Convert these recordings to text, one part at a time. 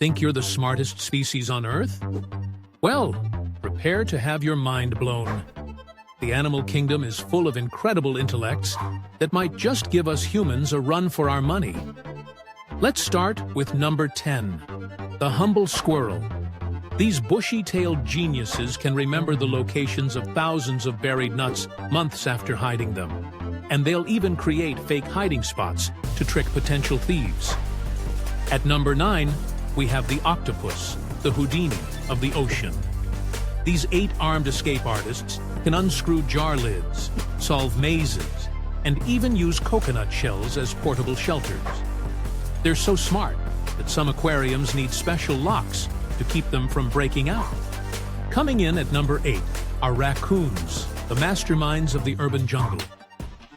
Think you're the smartest species on Earth? Well, prepare to have your mind blown. The animal kingdom is full of incredible intellects that might just give us humans a run for our money. Let's start with number 10, the humble squirrel. These bushy-tailed geniuses can remember the locations of thousands of buried nuts months after hiding them. And they'll even create fake hiding spots to trick potential thieves. At number 9, we have the octopus, the Houdini of the ocean. These 8-armed escape artists can unscrew jar lids, solve mazes, and even use coconut shells as portable shelters. They're so smart that some aquariums need special locks to keep them from breaking out. Coming in at number 8 are raccoons, the masterminds of the urban jungle.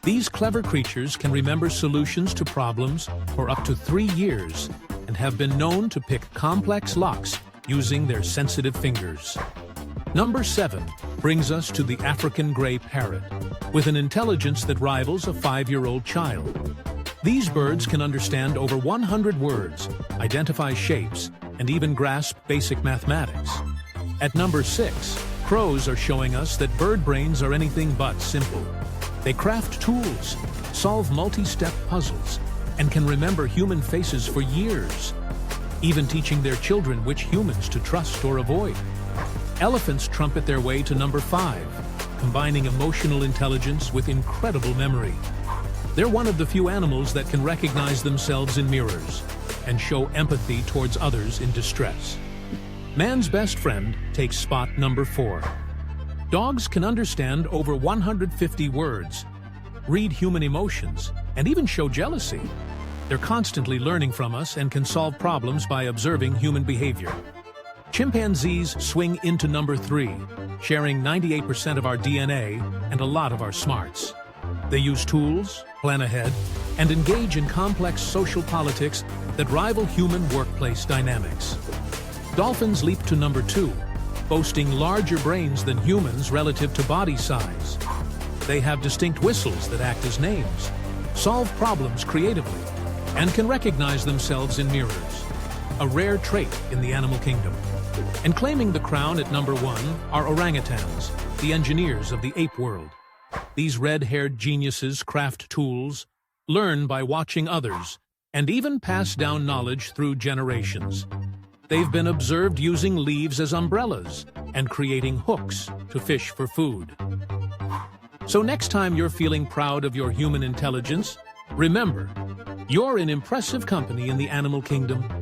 These clever creatures can remember solutions to problems for up to 3 years and have been known to pick complex locks using their sensitive fingers. Number 7 brings us to the African gray parrot, with an intelligence that rivals a 5-year-old child. These birds can understand over 100 words, identify shapes, and even grasp basic mathematics. At number 6, crows are showing us that bird brains are anything but simple. They craft tools, solve multi-step puzzles, and can remember human faces for years, even teaching their children which humans to trust or avoid. Elephants trumpet their way to number 5, combining emotional intelligence with incredible memory. They're one of the few animals that can recognize themselves in mirrors and show empathy towards others in distress. Man's best friend takes spot number 4. Dogs can understand over 150 words, read human emotions, and even show jealousy. They're constantly learning from us and can solve problems by observing human behavior. Chimpanzees swing into number 3, sharing 98% of our DNA and a lot of our smarts. They use tools, plan ahead, and engage in complex social politics that rival human workplace dynamics. Dolphins leap to number 2, boasting larger brains than humans relative to body size. They have distinct whistles that act as names, solve problems creatively, and can recognize themselves in mirrors, a rare trait in the animal kingdom. And claiming the crown at number 1 are orangutans, the engineers of the ape world. These red-haired geniuses craft tools, learn by watching others, and even pass down knowledge through generations. They've been observed using leaves as umbrellas and creating hooks to fish for food. So next time you're feeling proud of your human intelligence, remember, you're in impressive company in the animal kingdom.